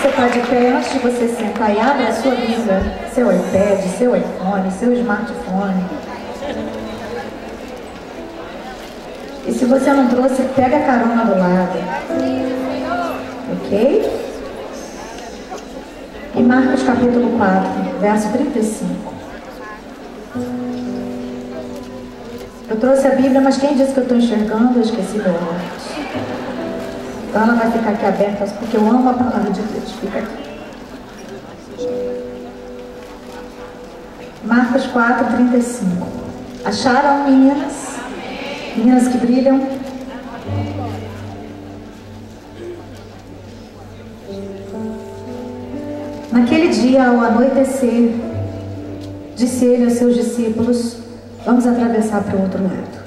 você está de pé, antes de você sentar, e abra a sua Bíblia, seu iPad, seu iPhone, seu smartphone. E se você não trouxe, pega a carona do lado. Ok? E Marcos capítulo 4, verso 35. Eu trouxe a Bíblia, mas quem disse que eu estou enxergando? Eu esqueci meu óculos. Então ela vai ficar aqui aberta, porque eu amo a palavra de Deus. Fica aqui. Marcos 4, 35. Acharam, meninas? Meninas que brilham? Naquele dia, ao anoitecer, disse ele aos seus discípulos: vamos atravessar para o outro lado.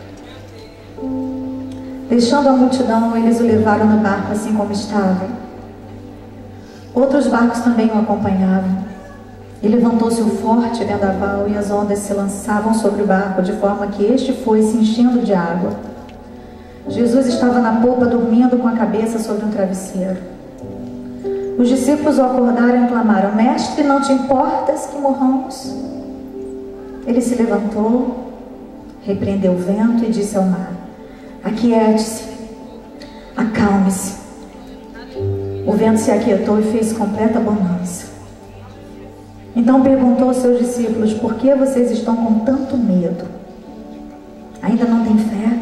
Deixando a multidão, eles o levaram no barco assim como estava. Outros barcos também o acompanhavam. E levantou-se um forte vendaval e as ondas se lançavam sobre o barco, de forma que este foi se enchendo de água. Jesus estava na popa dormindo com a cabeça sobre um travesseiro. Os discípulos o acordaram e clamaram: mestre, não te importas que morramos? Ele se levantou, repreendeu o vento e disse ao mar: aquiete-se, acalme-se. O vento se aquietou e fez completa bonança. Então perguntou aos seus discípulos: por que vocês estão com tanto medo? Ainda não têm fé?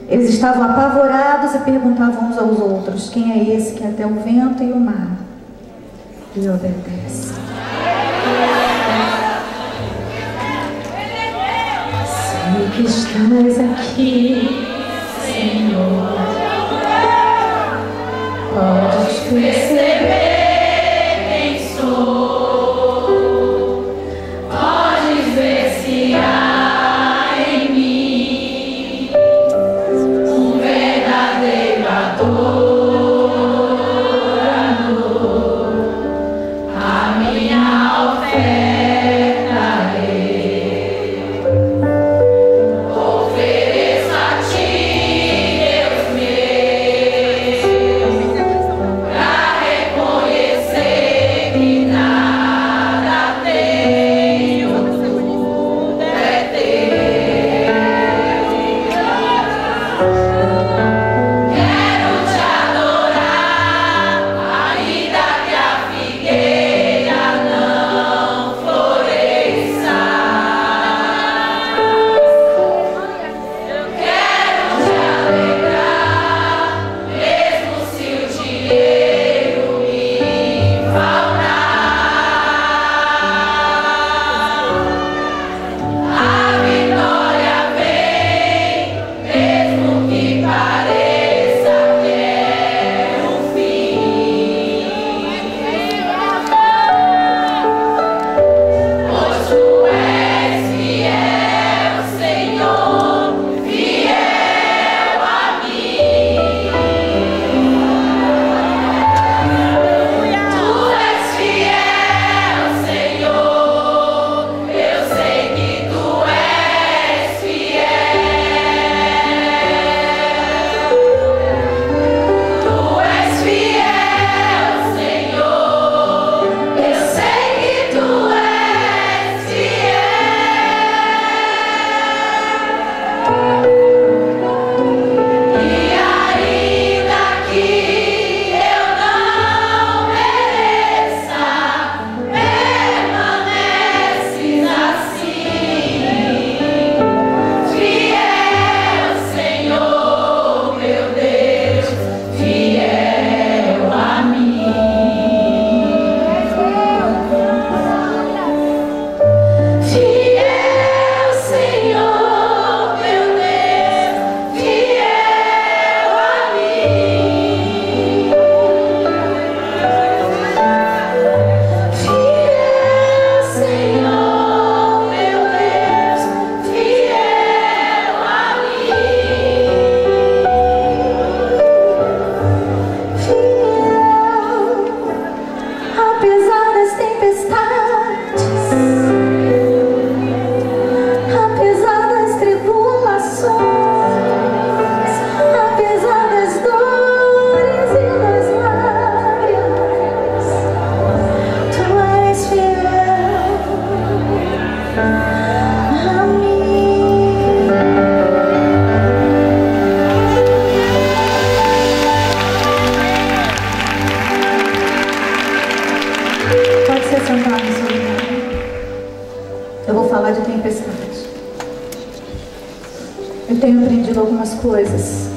Eles estavam apavorados e perguntavam uns aos outros: quem é esse que até o vento e o mar lhe obedece? Sei que estás aqui, Senhor. Podes perceber quem sou. Podes ver se há em mim um verdadeiro adorador. A minha oferta ofereço a ti, Deus meu, pra de tempestade. Eu tenho aprendido algumas coisas,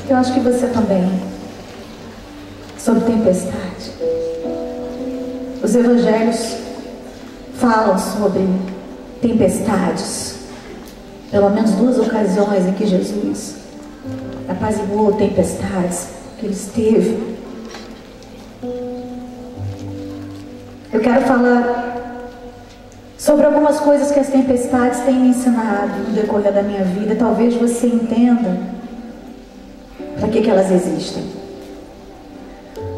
eu acho que você também, sobre tempestade. Os evangelhos falam sobre tempestades, pelo menos 2 ocasiões em que Jesus apaziguou tempestades que ele esteve. Eu quero falar sobre algumas coisas que as tempestades têm me ensinado no decorrer da minha vida. Talvez você entenda para que elas existem.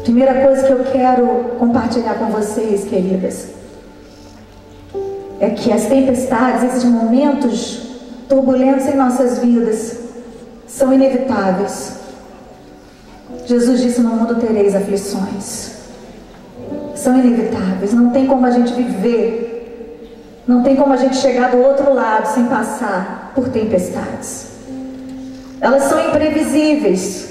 Primeira coisa que eu quero compartilhar com vocês, queridas, é que as tempestades, esses momentos turbulentos em nossas vidas, são inevitáveis. Jesus disse: no mundo tereis aflições. São inevitáveis, não tem como a gente viver, não tem como a gente chegar do outro lado sem passar por tempestades. Elas são imprevisíveis.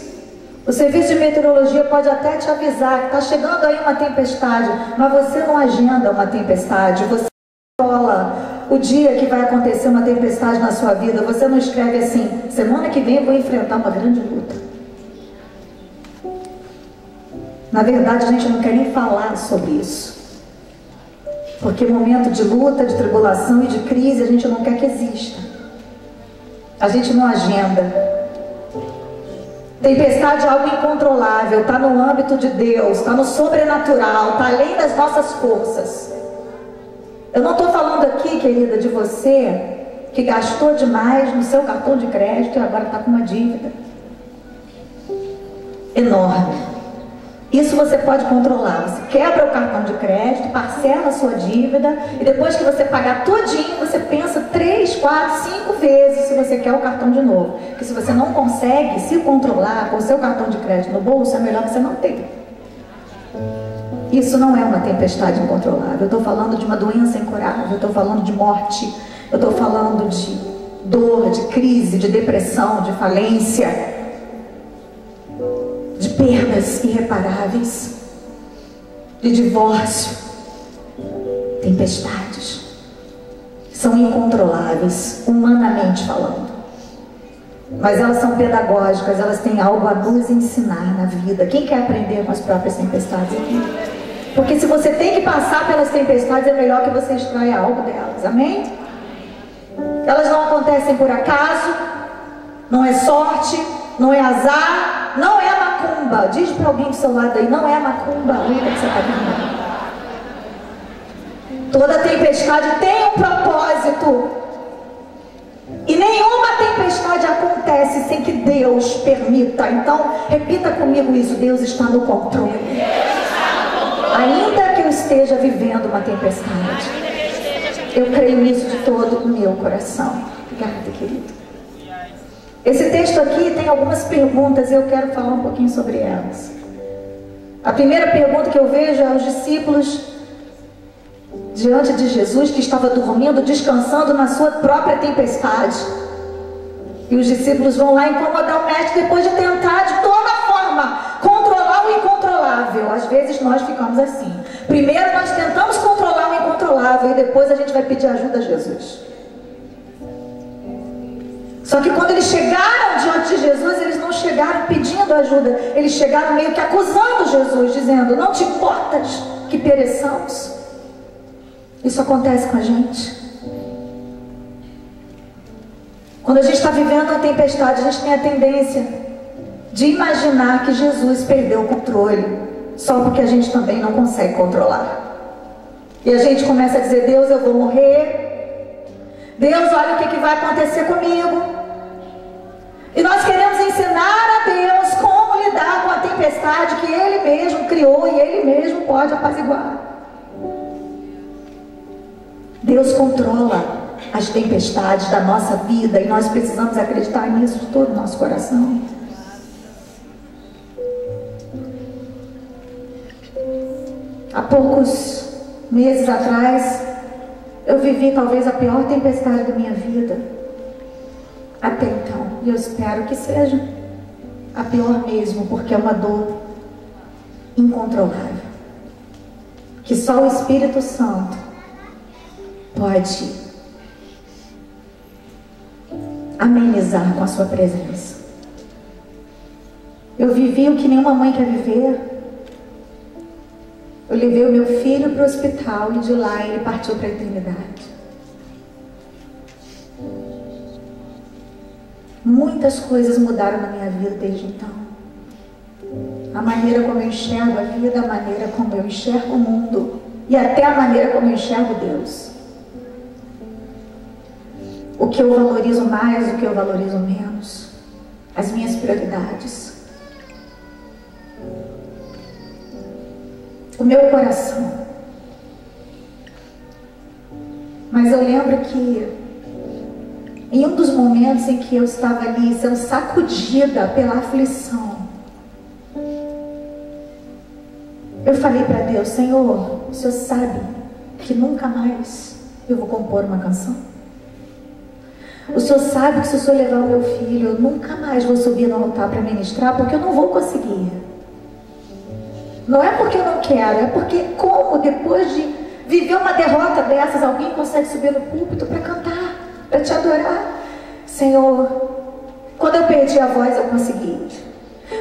O serviço de meteorologia pode até te avisar que está chegando aí uma tempestade, mas você não agenda uma tempestade, você não controla o dia que vai acontecer uma tempestade na sua vida. Você não escreve assim: semana que vem eu vou enfrentar uma grande luta. Na verdade, a gente não quer nem falar sobre isso, porque momento de luta, de tribulação e de crise, a gente não quer que exista. A gente não agenda. Tempestade é algo incontrolável, está no âmbito de Deus, está no sobrenatural, está além das nossas forças. Eu não estou falando aqui, querida, de você que gastou demais no seu cartão de crédito e agora está com uma dívida enorme. Isso você pode controlar. Você quebra o cartão de crédito, parcela a sua dívida, e depois que você pagar todinho, você pensa 3, 4, 5 vezes se você quer o cartão de novo. Porque se você não consegue se controlar com o seu cartão de crédito no bolso, é melhor que você não tenha. Isso não é uma tempestade incontrolável. Eu estou falando de uma doença incurável, eu estou falando de morte, eu estou falando de dor, de crise, de depressão, de falência, de perdas irreparáveis, de divórcio. Tempestades são incontroláveis, humanamente falando, mas elas são pedagógicas, elas têm algo a nos ensinar na vida. Quem quer aprender com as próprias tempestades aqui? Porque se você tem que passar pelas tempestades, é melhor que você extraia algo delas, amém? Elas não acontecem por acaso, não é sorte, não é azar, não é macumba. Diz para alguém do seu lado aí: não é macumba a luta que você está vivendo. Toda tempestade tem um propósito, e nenhuma tempestade acontece sem que Deus permita. Então repita comigo isso: Deus está no controle. Ainda que eu esteja vivendo uma tempestade, eu creio nisso de todo o meu coração. Obrigada, querido. Esse texto aqui tem algumas perguntas e eu quero falar um pouquinho sobre elas. A primeira pergunta que eu vejo é os discípulos diante de Jesus, que estava dormindo, descansando na sua própria tempestade. E os discípulos vão lá incomodar o mestre depois de tentar de toda forma controlar o incontrolável. Às vezes nós ficamos assim. Primeiro nós tentamos controlar o incontrolável e depois a gente vai pedir ajuda a Jesus. Só que quando eles chegaram diante de Jesus, eles não chegaram pedindo ajuda, eles chegaram meio que acusando Jesus, dizendo: não te importas que pereçamos? Isso acontece com a gente. Quando a gente está vivendo uma tempestade, a gente tem a tendência de imaginar que Jesus perdeu o controle, só porque a gente também não consegue controlar. E a gente começa a dizer: Deus, eu vou morrer. Deus, olha o que vai acontecer comigo. E nós queremos ensinar a Deus como lidar com a tempestade que Ele mesmo criou e Ele mesmo pode apaziguar. Deus controla as tempestades da nossa vida e nós precisamos acreditar nisso de todo o nosso coração. Há poucos meses atrás, eu vivi talvez a pior tempestade da minha vida até então, e eu espero que seja a pior mesmo, porque é uma dor incontrolável, que só o Espírito Santo pode amenizar com a sua presença. Eu vivi o que nenhuma mãe quer viver. Eu levei o meu filho para o hospital e de lá ele partiu para a eternidade. Muitas coisas mudaram na minha vida desde então. A maneira como eu enxergo a vida, a maneira como eu enxergo o mundo e até a maneira como eu enxergo Deus. O que eu valorizo mais, o que eu valorizo menos. As minhas prioridades. O meu coração. Mas eu lembro que em um dos momentos em que eu estava ali sendo sacudida pela aflição, eu falei para Deus: Senhor, o Senhor sabe que nunca mais eu vou compor uma canção? O Senhor sabe que se o Senhor levar o meu filho, eu nunca mais vou subir no altar para ministrar, porque eu não vou conseguir. Não é porque eu não quero, é porque como depois de viver uma derrota dessas, alguém consegue subir no púlpito para cantar, para te adorar? Senhor, quando eu perdi a voz, eu consegui.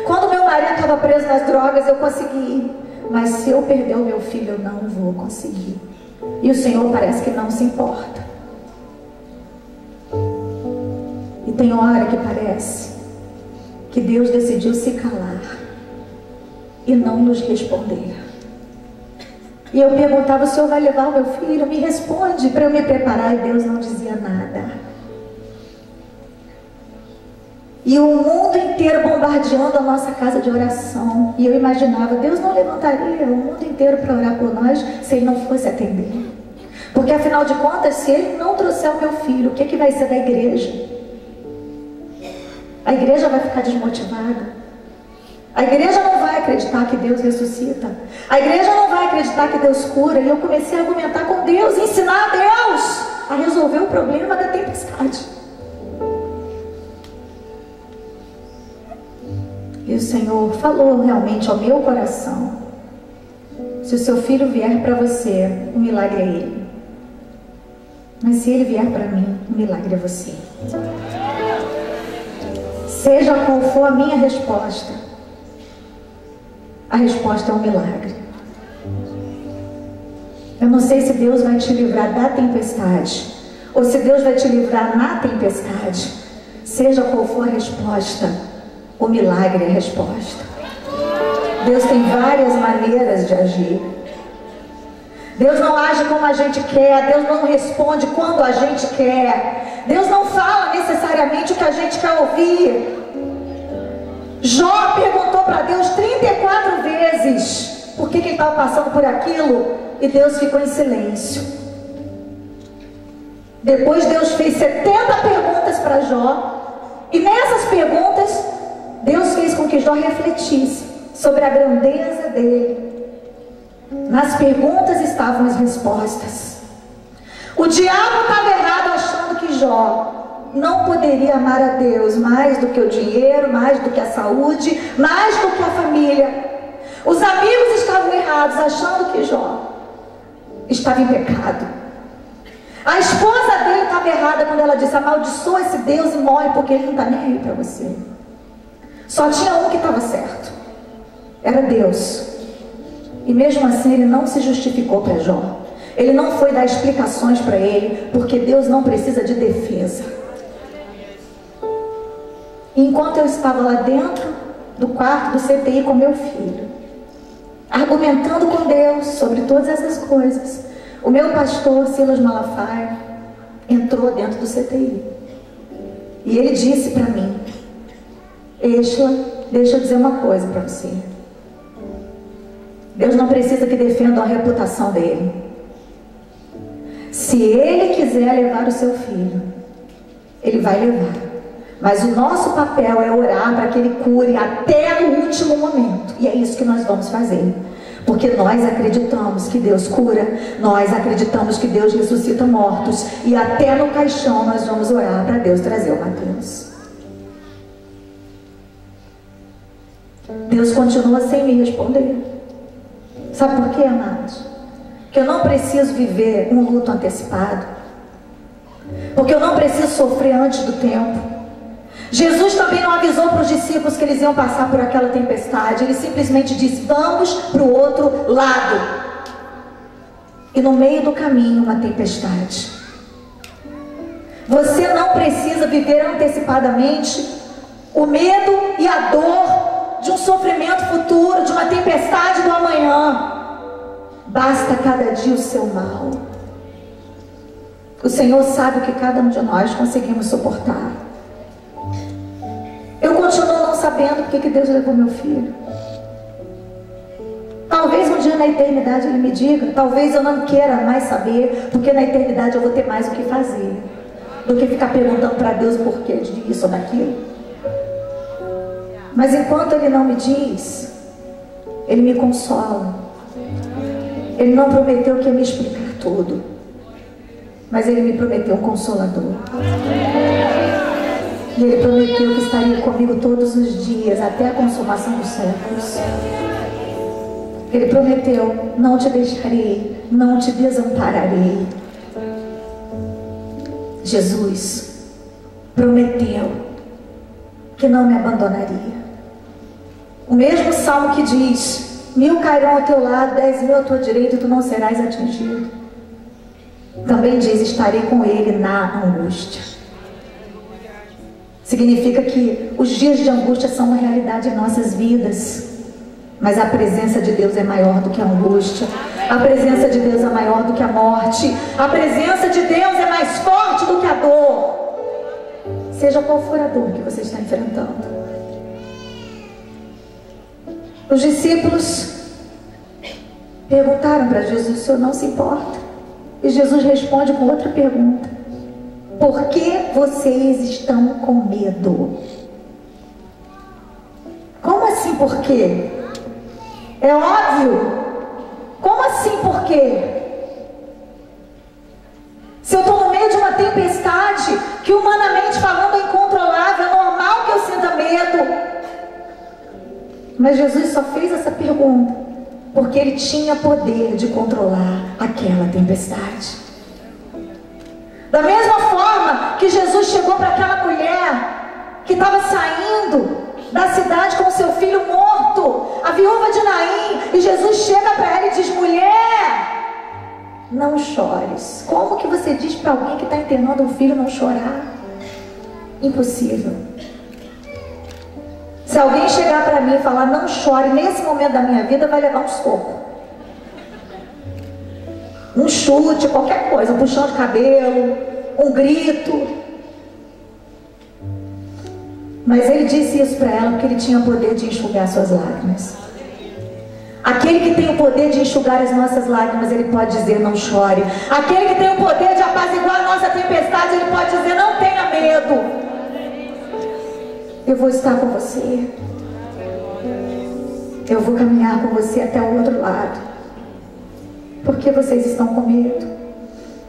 Quando meu marido estava preso nas drogas, eu consegui. Mas se eu perder o meu filho, eu não vou conseguir. E o Senhor parece que não se importa. E tem hora que parece que Deus decidiu se calar e não nos responder. E eu perguntava: o Senhor vai levar o meu filho? Me responde, para eu me preparar. E Deus não dizia nada. E o mundo inteiro bombardeando a nossa casa de oração. E eu imaginava: Deus não levantaria o mundo inteiro para orar por nós se Ele não fosse atender. Porque afinal de contas, se Ele não trouxer o meu filho, o que vai ser da igreja? A igreja vai ficar desmotivada. A igreja não vai acreditar que Deus ressuscita. A igreja não vai acreditar que Deus cura. E eu comecei a argumentar com Deus, ensinar a Deus a resolver o problema da tempestade. E o Senhor falou realmente ao meu coração: se o seu filho vier para você, o milagre é ele. Mas se ele vier para mim, o milagre é você. Seja qual for a minha resposta, a resposta é um milagre. Eu não sei se Deus vai te livrar da tempestade ou se Deus vai te livrar na tempestade. Seja qual for a resposta, o milagre é a resposta. Deus tem várias maneiras de agir. Deus não age como a gente quer. Deus não responde quando a gente quer. Deus não fala necessariamente o que a gente quer ouvir. Jó perguntou para Deus 34 vezes por que ele estava passando por aquilo, e Deus ficou em silêncio. Depois Deus fez 70 perguntas para Jó, e nessas perguntas Deus fez com que Jó refletisse sobre a grandeza dele. Nas perguntas estavam as respostas. O diabo estava errado achando que Jó não poderia amar a Deus mais do que o dinheiro, mais do que a saúde, mais do que a família. Os amigos estavam errados achando que Jó estava em pecado. A esposa dele estava errada quando ela disse: amaldiçoa esse Deus e morre, porque ele não está nem aí para você. Só tinha um que estava certo, era Deus. E mesmo assim ele não se justificou para Jó. Ele não foi dar explicações para ele, porque Deus não precisa de defesa. E enquanto eu estava lá dentro do quarto do CTI com meu filho, argumentando com Deus sobre todas essas coisas, o meu pastor Silas Malafaia entrou dentro do CTI. E ele disse para mim: Êxola, deixa eu dizer uma coisa para você. Deus não precisa que defendam a reputação dele. Se ele quiser levar o seu filho, ele vai levar. Mas o nosso papel é orar para que ele cure até o último momento. E é isso que nós vamos fazer. Porque nós acreditamos que Deus cura, nós acreditamos que Deus ressuscita mortos, e até no caixão nós vamos orar para Deus trazer o Mateus. Deus continua sem me responder. Sabe por quê, amados? Que eu não preciso viver um luto antecipado. porque eu não preciso sofrer antes do tempo. Jesus também não avisou para os discípulos que eles iam passar por aquela tempestade. Ele simplesmente disse: vamos para o outro lado. E no meio do caminho, uma tempestade. Você não precisa viver antecipadamente o medo e a dor de um sofrimento futuro, de uma tempestade do amanhã. Basta cada dia o seu mal. O Senhor sabe o que cada um de nós conseguimos suportar. Eu continuo não sabendo porque que Deus levou meu filho. Talvez um dia na eternidade Ele me diga. Talvez eu não queira mais saber, porque na eternidade eu vou ter mais o que fazer do que ficar perguntando para Deus o porquê disso ou daquilo. Mas enquanto Ele não me diz, Ele me consola. Ele não prometeu que ia me explicar tudo, mas Ele me prometeu um consolador. E Ele prometeu que estaria comigo todos os dias, até a consumação dos séculos. Ele prometeu: não te deixarei, não te desampararei. Jesus prometeu que não me abandonaria. O mesmo salmo que diz: 1000 cairão ao teu lado, 10.000 à tua direita, e tu não serás atingido. Também diz: estarei com Ele na angústia. Significa que os dias de angústia são uma realidade em nossas vidas, mas a presença de Deus é maior do que a angústia. A presença de Deus é maior do que a morte. A presença de Deus é mais forte do que a dor, seja qual for a dor que você está enfrentando. Os discípulos perguntaram para Jesus: o Senhor não se importa? E Jesus responde com outra pergunta: por que vocês estão com medo? Como assim por quê? É óbvio. Como assim por quê? Se eu estou no meio de uma tempestade que, humanamente falando, é incontrolável, é normal que eu sinta medo. Mas Jesus só fez essa pergunta porque Ele tinha poder de controlar aquela tempestade. Da mesma forma que Jesus chegou para aquela mulher que estava saindo da cidade com seu filho morto, a viúva de Naim, e Jesus chega para ela e diz: mulher, não chores. Como que você diz para alguém que está internando um filho não chorar? Impossível. Se alguém chegar para mim e falar não chore nesse momento da minha vida, vai levar um soco, um chute, qualquer coisa, um puxão de cabelo, um grito. Mas Ele disse isso para ela porque Ele tinha o poder de enxugar suas lágrimas. Aquele que tem o poder de enxugar as nossas lágrimas, Ele pode dizer: não chore. Aquele que tem o poder de apaziguar a nossa tempestade, Ele pode dizer: não tenha medo. Eu vou estar com você. Eu vou caminhar com você até o outro lado. Por que vocês estão com medo?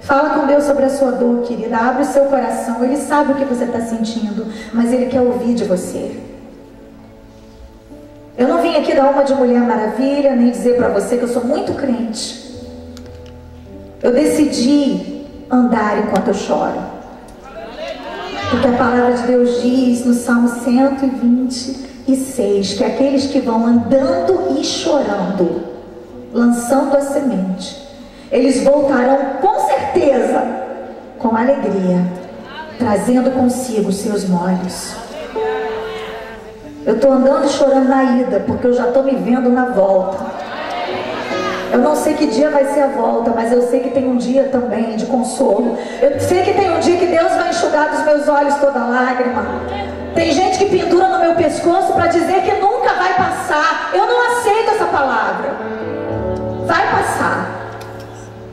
Fala com Deus sobre a sua dor, querida. Abre o seu coração. Ele sabe o que você está sentindo, mas Ele quer ouvir de você. Eu não vim aqui dar uma de Mulher Maravilha, nem dizer para você que eu sou muito crente. Eu decidi andar enquanto eu choro. Porque a palavra de Deus diz no Salmo 126 que aqueles que vão andando e chorando, lançando a semente, eles voltarão com certeza, com alegria, trazendo consigo os seus molhos. Eu estou andando e chorando na ida, porque eu já estou me vendo na volta. Eu não sei que dia vai ser a volta, mas eu sei que tem um dia também de consolo. Eu sei que tem um dia que Deus vai enxugar dos meus olhos toda lágrima. Tem gente que pendura no meu pescoço para dizer que nunca vai passar. Eu não aceito essa palavra. Vai passar.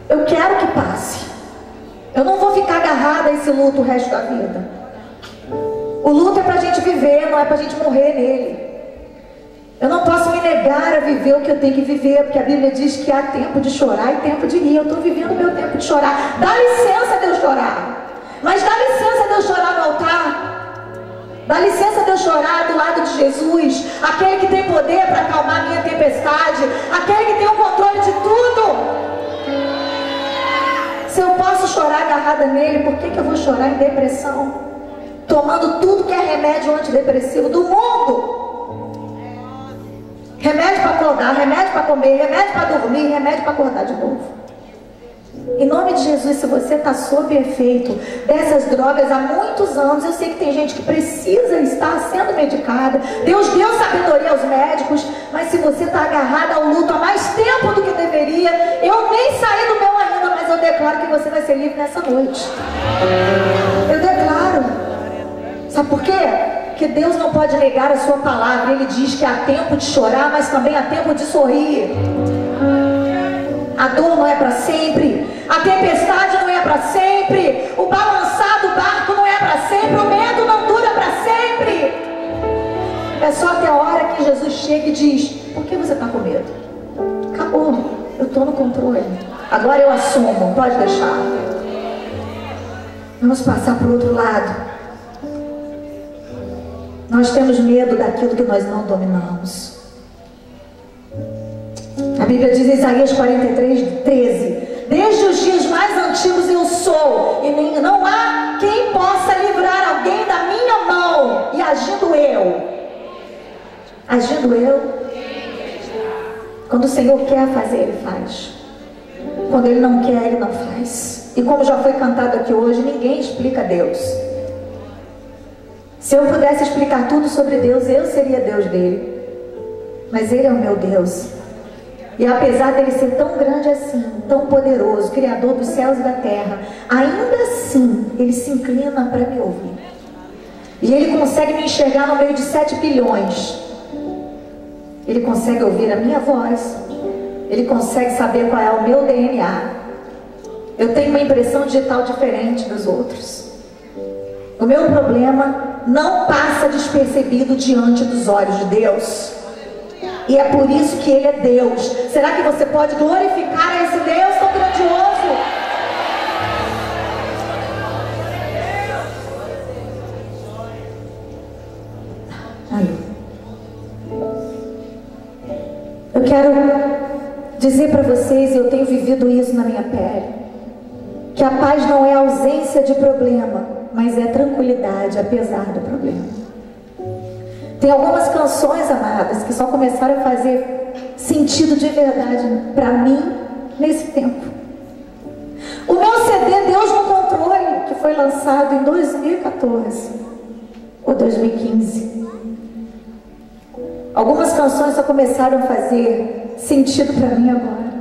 Eu quero que passe. Eu não vou ficar agarrada a esse luto o resto da vida. O luto é para a gente viver, não é para a gente morrer nele. Eu não posso me negar a viver o que eu tenho que viver, porque a Bíblia diz que há tempo de chorar e tempo de rir. Eu estou vivendo o meu tempo de chorar. Dá licença de eu chorar, mas dá licença de eu chorar no altar. Dá licença de eu chorar do lado de Jesus, aquele que tem poder para acalmar a minha tempestade, aquele que tem o controle de tudo. Se eu posso chorar agarrada nele, por que eu vou chorar em depressão? Tomando tudo que é remédio antidepressivo do mundo. Remédio para acordar, remédio para comer, remédio para dormir, remédio para acordar de novo. Em nome de Jesus, se você está sob efeito dessas drogas há muitos anos, eu sei que tem gente que precisa estar sendo medicada. Deus deu sabedoria aos médicos, mas se você está agarrado ao luto há mais tempo do que deveria, eu nem saí do meu ainda, mas eu declaro que você vai ser livre nessa noite. Eu declaro. Sabe por quê? Porque Deus não pode negar a sua palavra. Ele diz que há tempo de chorar, mas também há tempo de sorrir. A dor não é para sempre, a tempestade não é para sempre, o balançar do barco não é para sempre, o medo não dura para sempre. É só até a hora que Jesus chega e diz: por que você está com medo? Acabou, eu estou no controle, agora eu assumo, pode deixar. Vamos passar para o outro lado. Nós temos medo daquilo que nós não dominamos. A Bíblia diz em Isaías 43, 13: desde os dias mais antigos eu sou, e não há quem possa livrar alguém da minha mão. E agindo eu, quando o Senhor quer fazer, Ele faz. Quando Ele não quer, Ele não faz. E como já foi cantado aqui hoje, ninguém explica Deus. Se eu pudesse explicar tudo sobre Deus, eu seria Deus dele. Mas Ele é o meu Deus. E apesar dele ser tão grande assim, tão poderoso, Criador dos céus e da terra, ainda assim, Ele se inclina para me ouvir. E Ele consegue me enxergar no meio de 7 bilhões. Ele consegue ouvir a minha voz. Ele consegue saber qual é o meu DNA. Eu tenho uma impressão digital diferente dos outros. O meu problema não passa despercebido diante dos olhos de Deus. E é por isso que Ele é Deus. Será que você pode glorificar esse Deus tão grandioso? Eu quero dizer para vocês, e eu tenho vivido isso na minha pele, que a paz não é ausência de problema, mas é tranquilidade apesar do problema. Tem algumas canções, amadas, que só começaram a fazer sentido de verdade para mim nesse tempo. O meu CD Deus no Controle, que foi lançado em 2014 ou 2015. Algumas canções só começaram a fazer sentido para mim agora.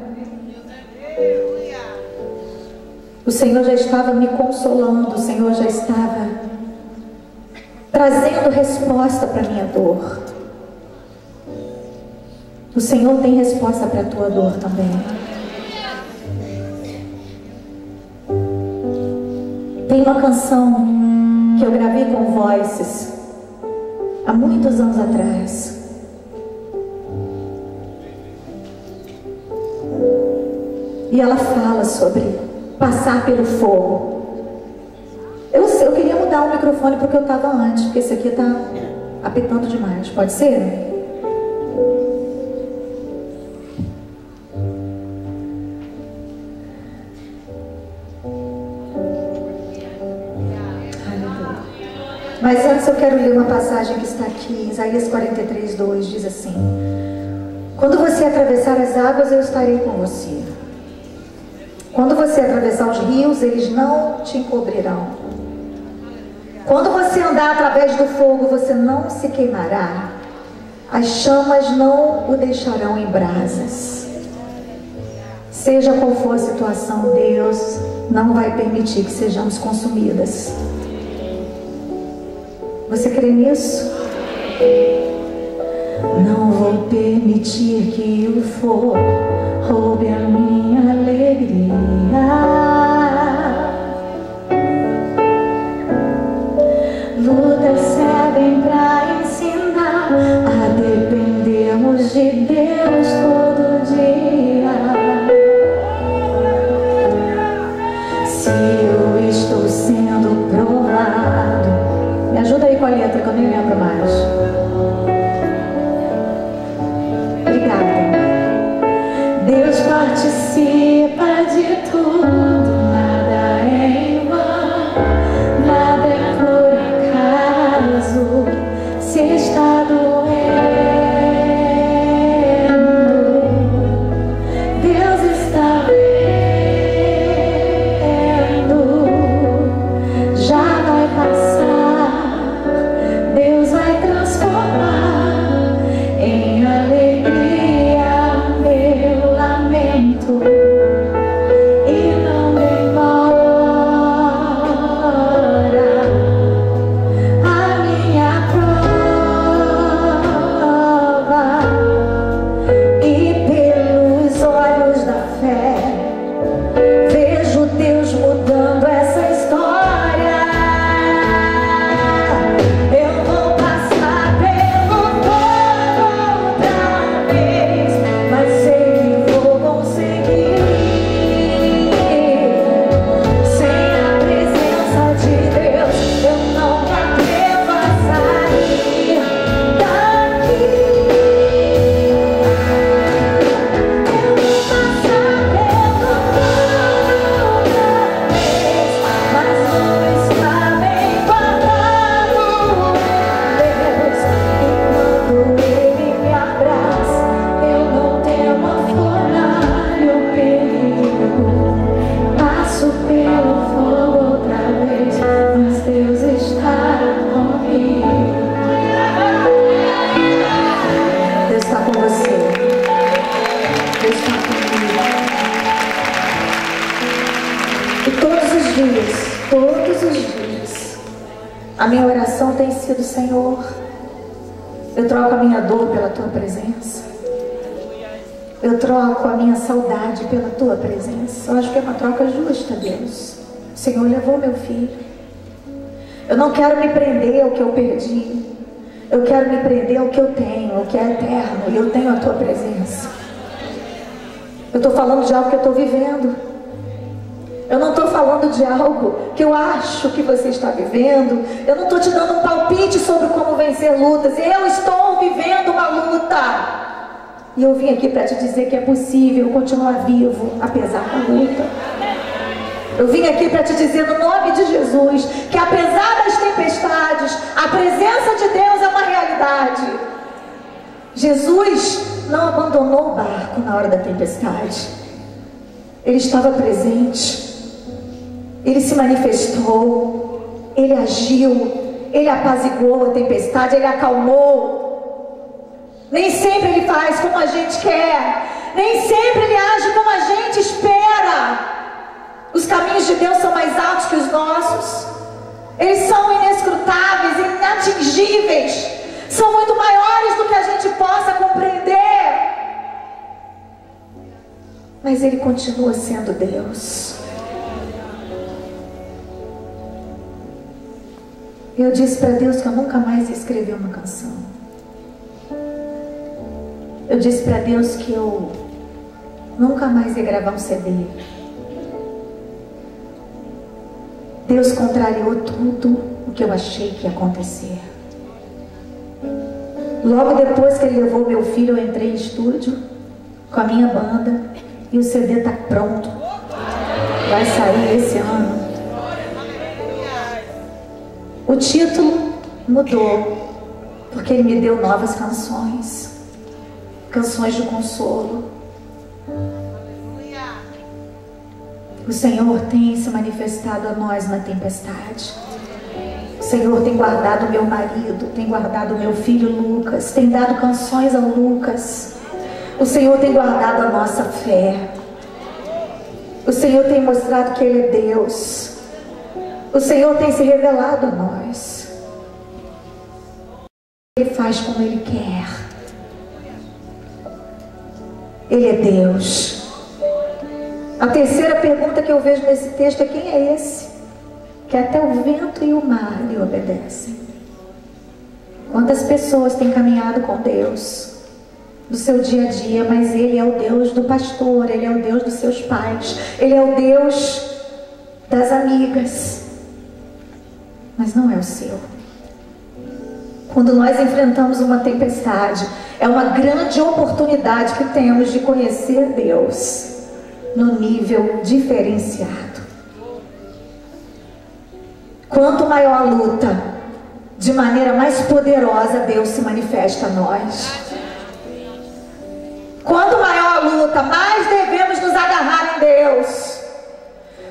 O Senhor já estava me consolando, o Senhor já estava trazendo resposta para a minha dor. O Senhor tem resposta para a tua dor também. Tem uma canção que eu gravei com Voices há muitos anos atrás. E ela fala sobre passar pelo fogo. Eu queria mudar o microfone porque eu estava antes, porque esse aqui está apitando demais. Pode ser? Aleluia. Mas antes eu quero ler uma passagem que está aqui, Isaías 43, 2, diz assim: quando você atravessar as águas, eu estarei com você. Quando você atravessar os rios, eles não te encobrirão. Quando você andar através do fogo, você não se queimará. As chamas não o deixarão em brasas. Seja qual for a situação, Deus não vai permitir que sejamos consumidas. Você crê nisso? Não vou permitir que o fogo roube a minha alegria. Lutas servem para ensinar a dependermos de Deus todo dia. Se eu estou sendo provado, me ajuda aí com a letra que eu nem lembro mais. Obrigada. Deus participa de tudo. A minha oração tem sido: Senhor, eu troco a minha dor pela tua presença. Eu troco a minha saudade pela tua presença. Eu acho que é uma troca justa, Deus. O Senhor levou meu filho. Eu não quero me prender ao que eu perdi. Eu quero me prender ao que eu tenho, ao que é eterno. E eu tenho a tua presença. Eu estou falando de algo que eu estou vivendo. Eu não estou falando de algo que eu acho que você está vivendo. Eu não estou te dando um palpite sobre como vencer lutas. Eu estou vivendo uma luta. E eu vim aqui para te dizer que é possível continuar vivo apesar da luta. Eu vim aqui para te dizer no nome de Jesus que apesar das tempestades, a presença de Deus é uma realidade. Jesus não abandonou o barco na hora da tempestade. Ele estava presente. Ele se manifestou. Ele agiu. Ele apaziguou a tempestade. Ele acalmou. Nem sempre ele faz como a gente quer. Nem sempre ele age como a gente espera. Os caminhos de Deus são mais altos que os nossos. Eles são inescrutáveis, inatingíveis. São muito maiores do que a gente possa compreender. Mas Ele continua sendo Deus. Eu disse para Deus que eu nunca mais ia escrever uma canção. Eu disse para Deus que eu nunca mais ia gravar um CD. Deus contrariou tudo o que eu achei que ia acontecer. Logo depois que Ele levou meu filho, eu entrei em estúdio com a minha banda e o CD está pronto. Vai sair esse ano. O título mudou porque Ele me deu novas canções. Canções de consolo. O Senhor tem se manifestado a nós na tempestade. O Senhor tem guardado meu marido, tem guardado meu filho Lucas, tem dado canções ao Lucas. O Senhor tem guardado a nossa fé. O Senhor tem mostrado que Ele é Deus. O Senhor tem se revelado a nós. Ele faz como Ele quer. Ele é Deus. A terceira pergunta que eu vejo nesse texto é: quem é esse que até o vento e o mar lhe obedecem? Quantas pessoas têm caminhado com Deus no seu dia a dia, mas Ele é o Deus do pastor, Ele é o Deus dos seus pais, Ele é o Deus das amigas, mas não é o seu. Quando nós enfrentamos uma tempestade, é uma grande oportunidade que temos de conhecer Deus no nível diferenciado. Quanto maior a luta, de maneira mais poderosa Deus se manifesta a nós. Quanto maior a luta, mais devemos nos agarrar em Deus.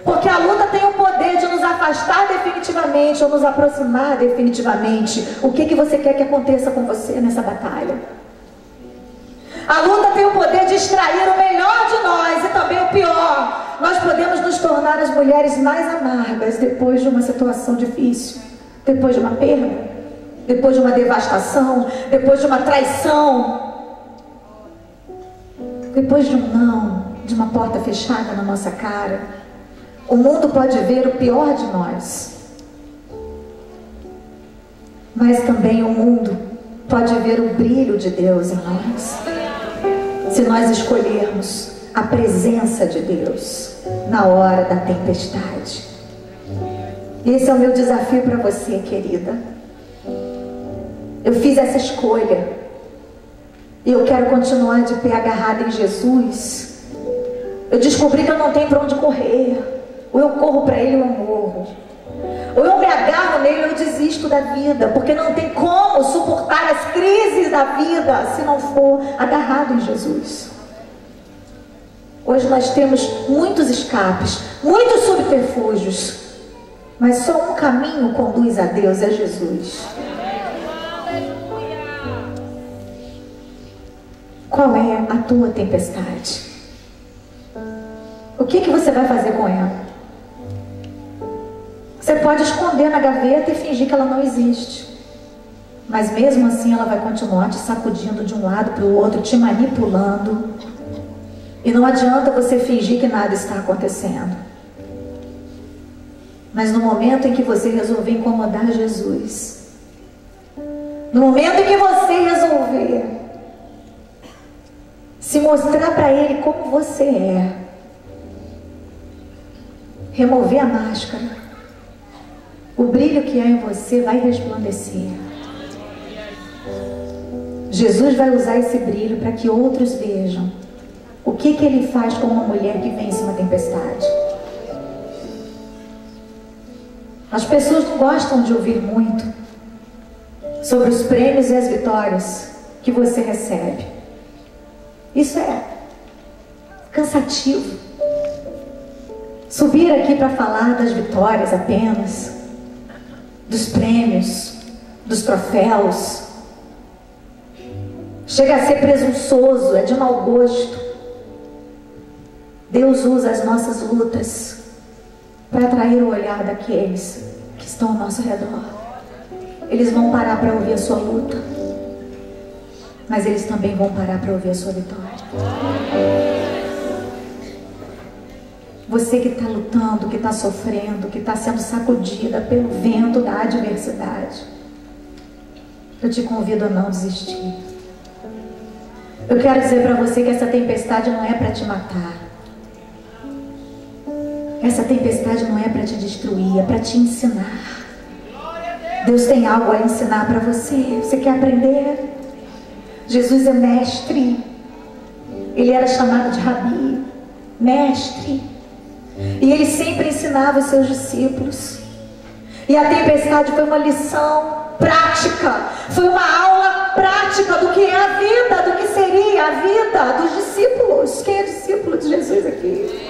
Porque a luta tem o poder de nos afastar definitivamente ou nos aproximar definitivamente. O que você quer que aconteça com você nessa batalha? A luta tem o poder de extrair o melhor de nós e também o pior. Nós podemos nos tornar as mulheres mais amargas depois de uma situação difícil, depois de uma perda, depois de uma devastação, depois de uma traição, depois de um não, de uma porta fechada na nossa cara. O mundo pode ver o pior de nós, mas também o mundo pode ver o brilho de Deus em nós, se nós escolhermos a presença de Deus na hora da tempestade. Esse é o meu desafio para você, querida. Eu fiz essa escolha e eu quero continuar de pé agarrada em Jesus. Eu descobri que eu não tenho para onde correr. Ou eu corro para Ele ou eu morro. Ou eu me agarro nele ou eu desisto da vida. Porque não tem como suportar as crises da vida se não for agarrado em Jesus. Hoje nós temos muitos escapes, muitos subterfúgios, mas só um caminho conduz a Deus, é Jesus. Qual é a tua tempestade? O que você vai fazer com ela? Você pode esconder na gaveta e fingir que ela não existe. Mas mesmo assim ela vai continuar te sacudindo de um lado para o outro, te manipulando. E não adianta você fingir que nada está acontecendo. Mas no momento em que você resolver incomodar Jesus, no momento em que você resolver se mostrar para Ele como você é, remover a máscara, o brilho que há em você vai resplandecer. Jesus vai usar esse brilho para que outros vejam o que Ele faz com uma mulher que vence uma tempestade. As pessoas não gostam de ouvir muito sobre os prêmios e as vitórias que você recebe. Isso é cansativo. Subir aqui para falar das vitórias apenas, dos prêmios, dos troféus, chega a ser presunçoso, é de mau gosto. Deus usa as nossas lutas para atrair o olhar daqueles que estão ao nosso redor. Eles vão parar para ouvir a sua luta, mas eles também vão parar para ouvir a sua vitória. Você que está lutando, que está sofrendo, que está sendo sacudida pelo vento da adversidade, eu te convido a não desistir. Eu quero dizer para você que essa tempestade não é para te matar. Essa tempestade não é para te destruir, é para te ensinar. Deus tem algo a ensinar para você. Você quer aprender? Jesus é mestre. Ele era chamado de Rabi, mestre. E ele sempre ensinava os seus discípulos. E a tempestade foi uma lição prática. Foi uma aula prática do que é a vida, do que seria a vida dos discípulos. Quem é discípulo de Jesus aqui?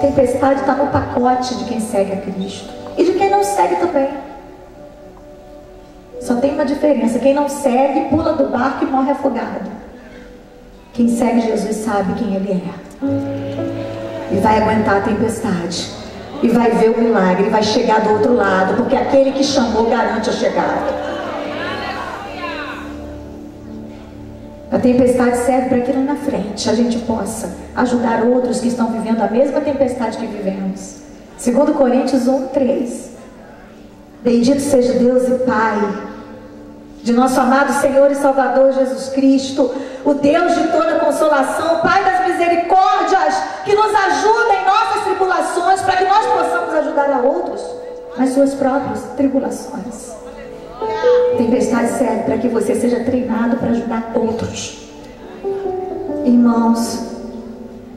Tempestade está no pacote de quem segue a Cristo e de quem não segue também. Só tem uma diferença: quem não segue pula do barco e morre afogado. Quem segue Jesus sabe quem Ele é e vai aguentar a tempestade e vai ver o milagre, e vai chegar do outro lado, porque aquele que chamou garante a chegada. A tempestade serve para que lá na frente a gente possa ajudar outros que estão vivendo a mesma tempestade que vivemos. 2 Coríntios 1:3. Bendito seja Deus e Pai de nosso amado Senhor e Salvador Jesus Cristo, o Deus de toda consolação, Pai das misericórdias, que nos ajuda em nossas tribulações, para que nós possamos ajudar a outros nas suas próprias tribulações. Tempestade serve para que você seja treinado para ajudar outros. Irmãos,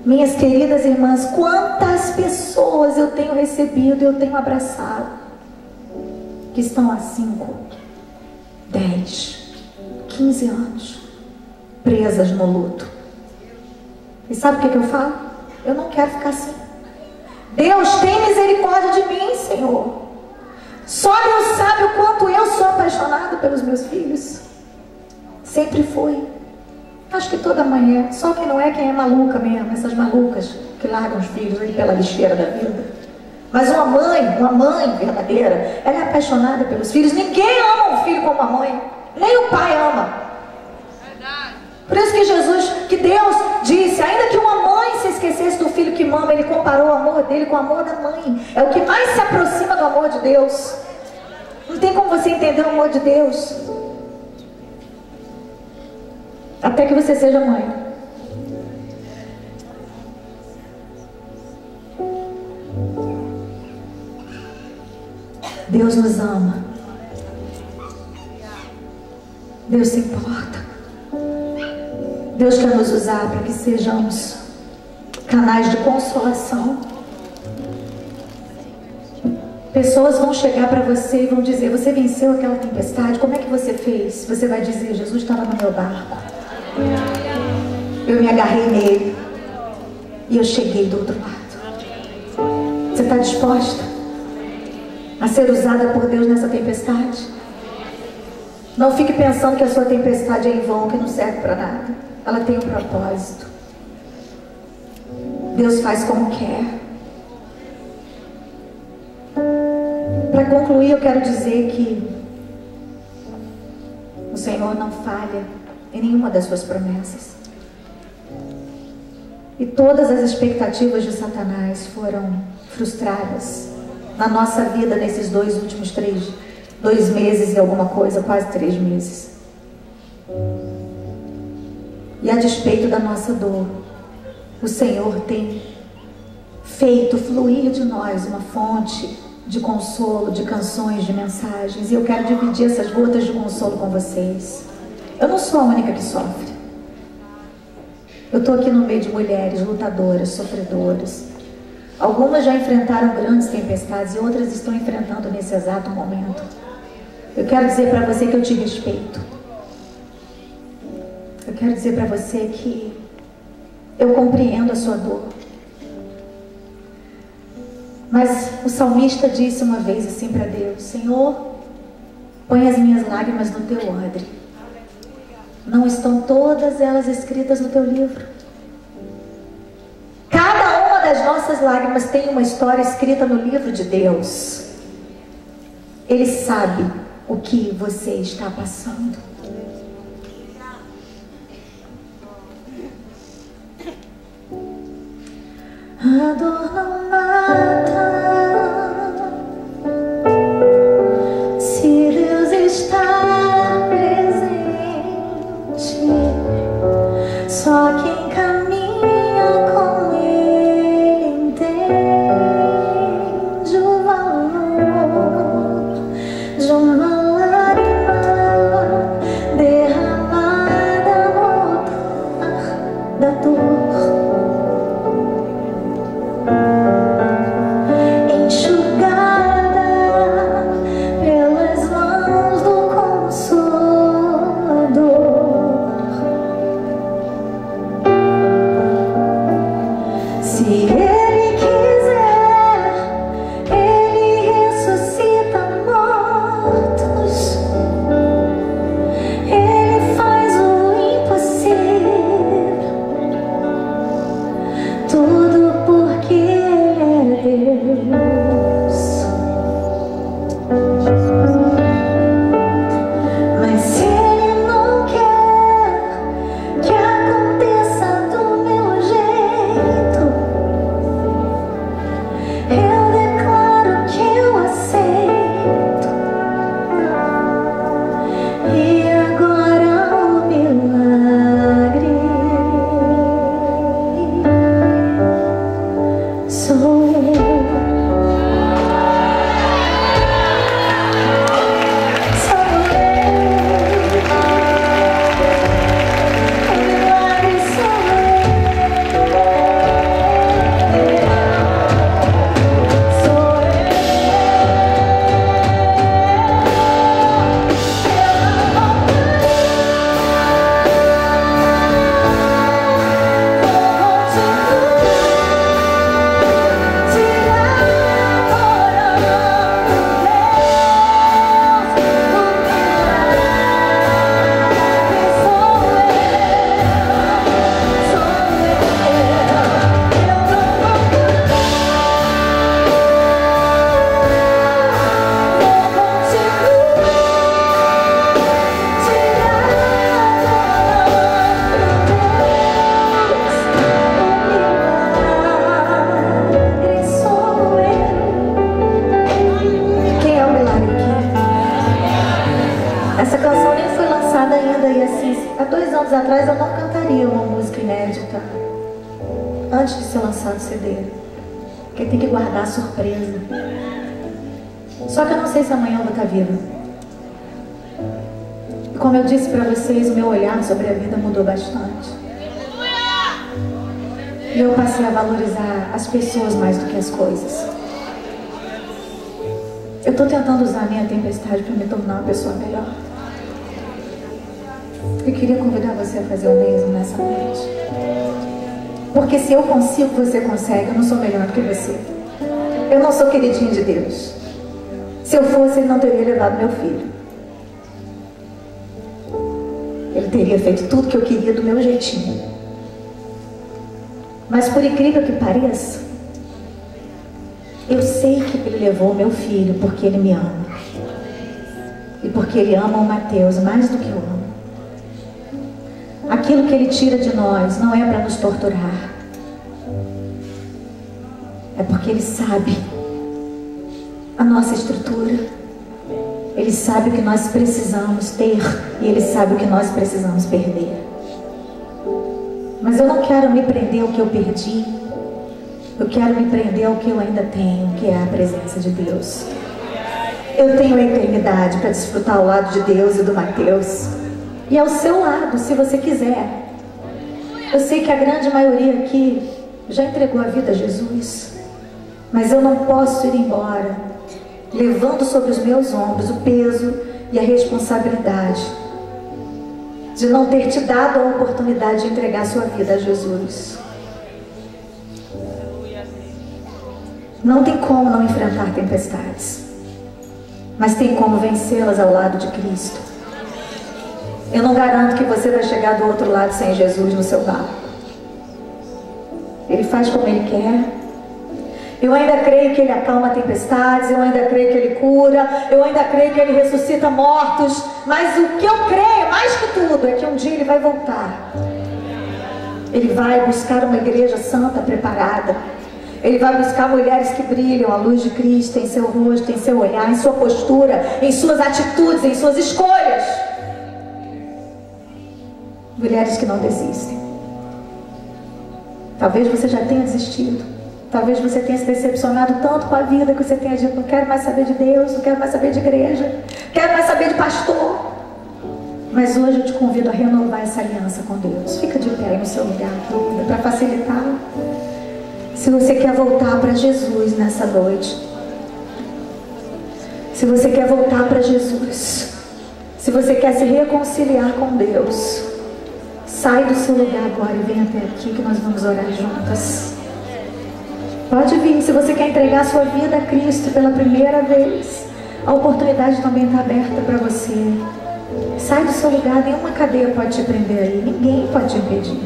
minhas queridas irmãs, quantas pessoas eu tenho recebido, eu tenho abraçado, que estão há 5, 10, 15 anos presas no luto. E sabe o que eu falo? Eu não quero ficar assim. Deus, tem misericórdia de mim, Senhor. Só Deus sabe o quanto eu sou apaixonado pelos meus filhos. Sempre fui. Acho que toda manhã. Só que não é quem é maluca mesmo, essas malucas que largam os filhos aí pela lixeira da vida. Mas uma mãe verdadeira, ela é apaixonada pelos filhos. Ninguém ama um filho como a mãe, nem o pai ama. Por isso que Deus disse, ainda que uma mãe se esquecesse do filho que mama, Ele comparou o amor dele com o amor da mãe. É o que mais se aproxima do amor de Deus. Não tem como você entender o amor de Deus até que você seja mãe. Deus nos ama. Deus se importa. Deus quer nos usar para que sejamos canais de consolação. Pessoas vão chegar para você e vão dizer: você venceu aquela tempestade, como é que você fez? Você vai dizer: Jesus estava no meu barco, eu me agarrei nele e eu cheguei do outro lado. Você está disposta a ser usada por Deus nessa tempestade? Não fique pensando que a sua tempestade é em vão, que não serve para nada. Ela tem um propósito. Deus faz como quer. para concluir, eu quero dizer que o Senhor não falha em nenhuma das suas promessas. E todas as expectativas de Satanás foram frustradas na nossa vida nesses 2 meses e alguma coisa, quase 3 meses. E a despeito da nossa dor, o Senhor tem feito fluir de nós uma fonte de consolo, de canções, de mensagens. E eu quero dividir essas gotas de consolo com vocês. Eu não sou a única que sofre. Eu estou aqui no meio de mulheres lutadoras, sofredoras. Algumas já enfrentaram grandes tempestades e outras estão enfrentando nesse exato momento. Eu quero dizer para você que eu te respeito. Eu quero dizer para você que eu compreendo a sua dor. Mas o salmista disse uma vez assim para Deus: Senhor, põe as minhas lágrimas no teu odre. Não estão todas elas escritas no teu livro? Cada uma das nossas lágrimas tem uma história escrita no livro de Deus. Ele sabe o que você está passando. A dor não mata. Se Deus está presente, só quem caminha com Ele entende o valor de uma lágrima derramada no altar da dor. Atrás eu não cantaria uma música inédita antes de ser lançado o CD, porque tem que guardar a surpresa. Só que eu não sei se amanhã eu vou estar viva. E como eu disse para vocês, o meu olhar sobre a vida mudou bastante. E eu passei a valorizar as pessoas mais do que as coisas. Eu estou tentando usar a minha tempestade para me tornar uma pessoa melhor. Eu queria convidar você a fazer o mesmo nessa noite. Porque se eu consigo, você consegue. Eu não sou melhor do que você. Eu não sou queridinha de Deus. Se eu fosse, Ele não teria levado meu filho. Ele teria feito tudo que eu queria do meu jeitinho. Mas por incrível que pareça, Eu sei que Ele levou o meu filho porque Ele me ama. E porque Ele ama o Mateus mais do que eu amo. Aquilo que Ele tira de nós não é para nos torturar. É porque Ele sabe a nossa estrutura. Ele sabe o que nós precisamos ter. E Ele sabe o que nós precisamos perder. Mas eu não quero me prender ao que eu perdi. Eu quero me prender ao que eu ainda tenho, que é a presença de Deus. Eu tenho a eternidade para desfrutar ao lado de Deus e do Mateus. E ao seu lado, se você quiser. Eu sei que a grande maioria aqui já entregou a vida a Jesus. Mas eu não posso ir embora levando sobre os meus ombros o peso e a responsabilidade de não ter te dado a oportunidade de entregar a sua vida a Jesus. Não tem como não enfrentar tempestades, mas tem como vencê-las ao lado de Cristo. Eu não garanto que você vai chegar do outro lado sem Jesus no seu barco. Ele faz como Ele quer. Eu ainda creio que Ele acalma tempestades, eu ainda creio que Ele cura, eu ainda creio que Ele ressuscita mortos, mas o que eu creio, mais que tudo, é que um dia Ele vai voltar. Ele vai buscar uma igreja santa preparada. Ele vai buscar mulheres que brilham à luz de Cristo em seu rosto, em seu olhar, em sua postura, em suas atitudes, em suas escolhas. Mulheres que não desistem. Talvez você já tenha desistido. Talvez você tenha se decepcionado tanto com a vida que você tenha dito: não quero mais saber de Deus, não quero mais saber de igreja, não quero mais saber de pastor. Mas hoje eu te convido a renovar essa aliança com Deus. Fica de pé aí no seu lugar, querida, para facilitar. Se você quer voltar para Jesus nessa noite, se você quer voltar para Jesus, se você quer se reconciliar com Deus, sai do seu lugar agora e vem até aqui que nós vamos orar juntas. Pode vir. Se você quer entregar a sua vida a Cristo pela primeira vez, a oportunidade também está aberta para você. Sai do seu lugar, nenhuma cadeia pode te prender aí, ninguém pode te impedir.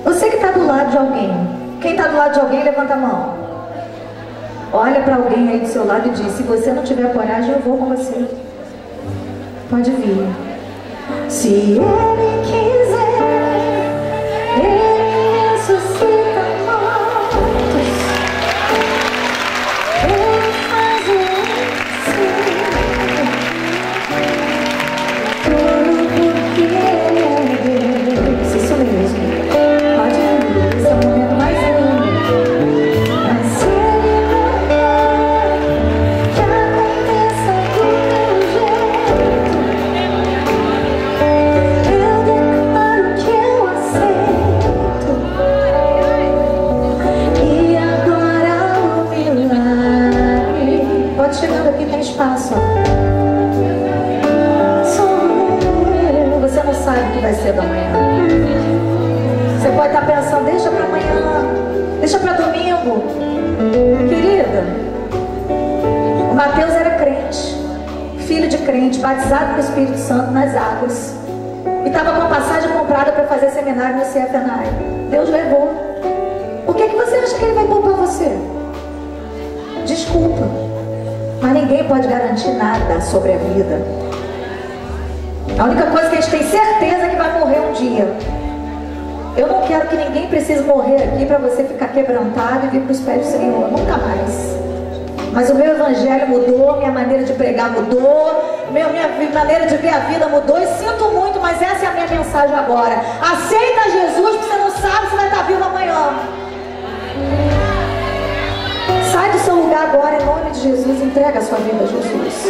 Você que está do lado de alguém, quem está do lado de alguém, levanta a mão. Olha para alguém aí do seu lado e diz: se você não tiver coragem, eu vou com você. Pode vir. Se Ele quiser, Ele ressuscita mortos. Ele faz tudo porque Ele é Deus. Isso mesmo. Pode vir. Esse é o momento mais lindo. Mas se Ele não quer que aconteça do meu jeito, eu declaro que eu aceito. E agora o milagre. Pode chegar aqui, tem espaço. Você não sabe o que vai ser da manhã. Você pode estar pensando: deixa para amanhã, deixa para domingo. Querida, o Mateus era crente, filho de crente, batizado com o Espírito Santo nas águas, e estava com a passagem comprada para fazer seminário no CFNAI. Deus levou. Por que você acha que Ele vai poupar você? Desculpa, mas ninguém pode garantir nada sobre a vida. A única coisa que a gente tem certeza é que vai morrer um dia. Eu não quero que ninguém precise morrer aqui para você ficar quebrantado e vir para os pés do Senhor. Nunca mais. Mas o meu evangelho mudou, minha maneira de pregar mudou, minha maneira de ver a vida mudou. E sinto muito, mas essa é a minha mensagem agora. Aceita Jesus, porque você não sabe se vai estar vivo amanhã. Sai do seu lugar agora, em nome de Jesus. Entrega a sua vida a Jesus.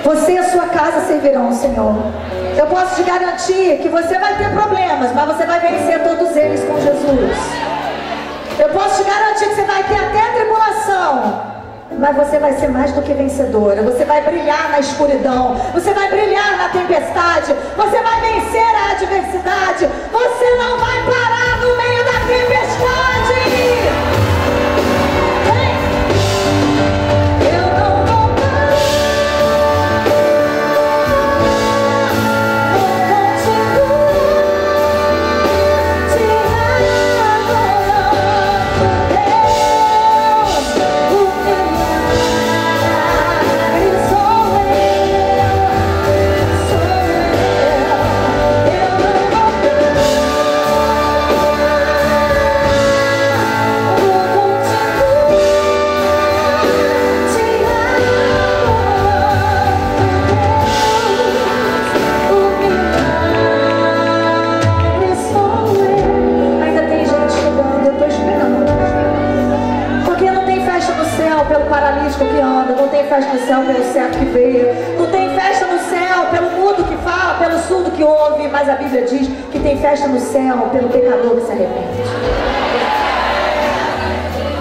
Você e a sua casa servirão ao Senhor. Eu posso te garantir que você vai ter problemas, mas você vai vencer todos eles com Jesus. Eu posso te garantir que você vai ter até a tribulação, mas você vai ser mais do que vencedora. Você vai brilhar na escuridão, você vai brilhar na tempestade, você vai vencer a adversidade. Você não vai parar no meio da tempestade. céu pelo certo que veio. Não tem festa no céu pelo mudo que fala, pelo surdo que ouve. Mas a Bíblia diz que tem festa no céu pelo pecador que se arrepende.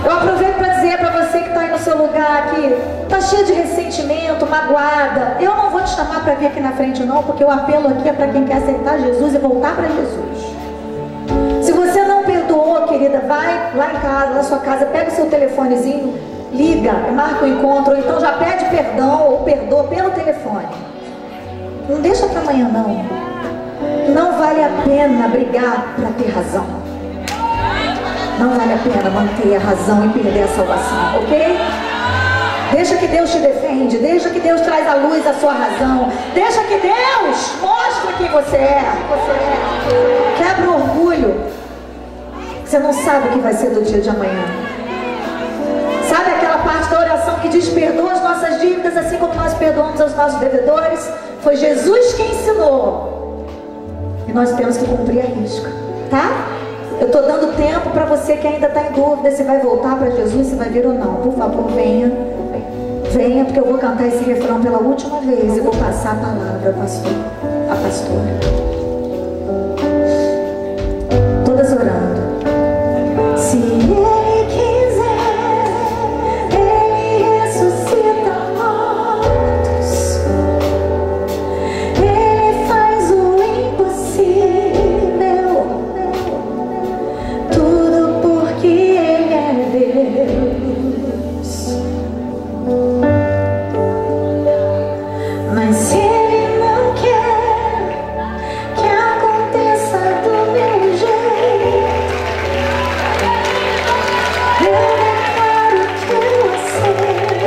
Eu aproveito para dizer para você que está aí no seu lugar aqui, está cheio de ressentimento, magoada. Eu não vou te chamar para vir aqui na frente não, porque o apelo aqui é para quem quer aceitar Jesus e voltar para Jesus. Se você não perdoou, querida, vai lá em casa, na sua casa, pega o seu telefonezinho, liga, marca o encontro, ou então já pede perdão ou perdoa pelo telefone. Não deixa para amanhã não. Não vale a pena brigar para ter razão. Não vale a pena manter a razão e perder a salvação, ok? Deixa que Deus te defende, deixa que Deus traz à luz a sua razão, deixa que Deus mostre quem você é. Quebra o orgulho. Você não sabe o que vai ser do dia de amanhã. Sabe aquela parte da oração que diz: perdoa as nossas dívidas assim como nós perdoamos aos nossos devedores? Foi Jesus que ensinou. E nós temos que cumprir a risca, tá? Eu estou dando tempo para você que ainda está em dúvida se vai voltar para Jesus, se vai vir ou não. Por favor, venha. Venha, porque eu vou cantar esse refrão pela última vez e vou passar a palavra ao pastor, a pastora. Todas orando. Se Ele quiser, Ele ressuscita mortos. Ele faz o impossível. Tudo porque Ele é Deus. Mas se Ele não quer que aconteça do meu jeito, eu declaro que eu aceito.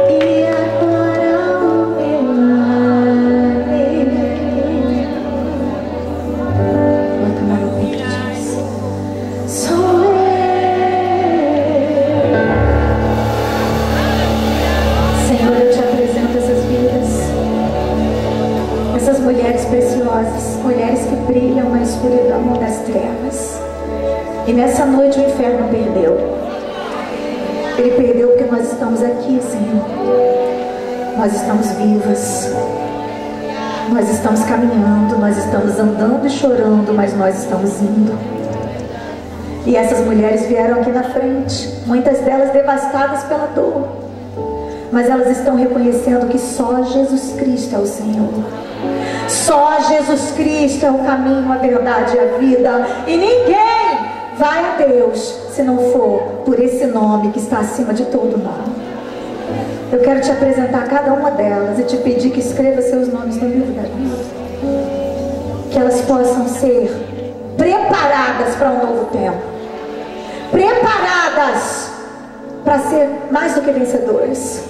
E agora o milagre. Bota a mão no peito e diz: sou eu. Senhor, eu te apresento essas vidas, essas mulheres preciosas, mulheres que brilham na escuridão das trevas. E nessa noite o inferno perdeu. Ele perdeu porque nós estamos aqui, Senhor. Nós estamos vivas. Nós estamos caminhando, nós estamos andando e chorando, mas nós estamos indo. E essas mulheres vieram aqui na frente, muitas delas devastadas pela dor, mas elas estão reconhecendo que só Jesus Cristo é o Senhor. Só Jesus Cristo é o caminho, a verdade e a vida. E ninguém vai a Deus se não for por esse nome que está acima de todo nome. Eu quero te apresentar cada uma delas e te pedir que escreva seus nomes no livro da vida. Que elas possam ser preparadas para um novo tempo. Preparadas para ser mais do que vencedoras.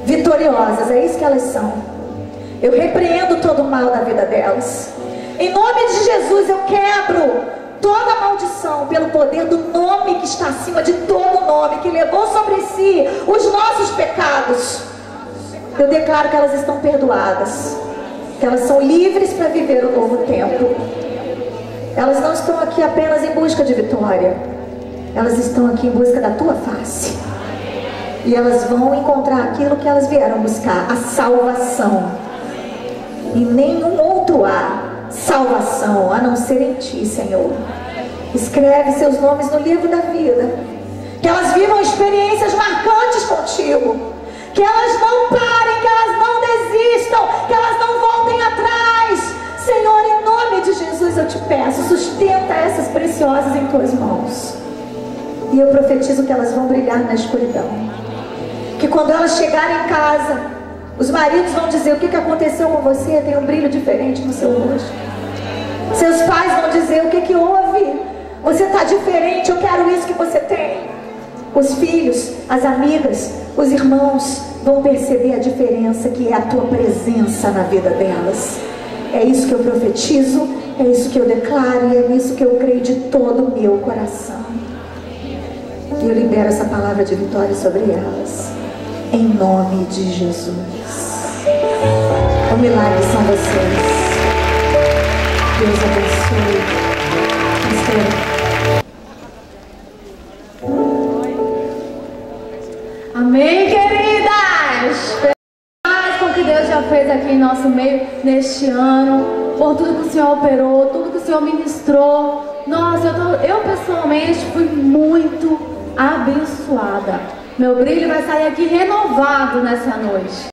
Vitoriosas, é isso que elas são. Eu repreendo todo o mal da vida delas. Em nome de Jesus eu quebro toda a maldição pelo poder do nome que está acima de todo nome, que levou sobre si os nossos pecados. Eu declaro que elas estão perdoadas, que elas são livres para viver o novo tempo. Elas não estão aqui apenas em busca de vitória, elas estão aqui em busca da tua face. E elas vão encontrar aquilo que elas vieram buscar, a salvação. E nenhum outro há salvação a não ser em ti, Senhor. Escreve seus nomes no livro da vida. Que elas vivam experiências marcantes contigo. Que elas não parem, que elas não desistam, que elas não voltem atrás. Senhor, em nome de Jesus eu te peço, sustenta essas preciosas em tuas mãos. E eu profetizo que elas vão brilhar na escuridão. Que quando elas chegarem em casa, os maridos vão dizer: o que aconteceu com você? Tem um brilho diferente no seu rosto. Seus pais vão dizer: o que houve? Você está diferente, eu quero isso que você tem. Os filhos, as amigas, os irmãos vão perceber a diferença que é a tua presença na vida delas. É isso que eu profetizo, é isso que eu declaro e é isso que eu creio de todo o meu coração. E eu libero essa palavra de vitória sobre elas, em nome de Jesus. O milagre são vocês. Deus abençoe. Amém, queridas? Com o que Deus já fez aqui em nosso meio neste ano, por tudo que o Senhor operou, tudo que o Senhor ministrou. Nossa, eu pessoalmente fui muito abençoada. Meu brilho vai sair aqui renovado nessa noite.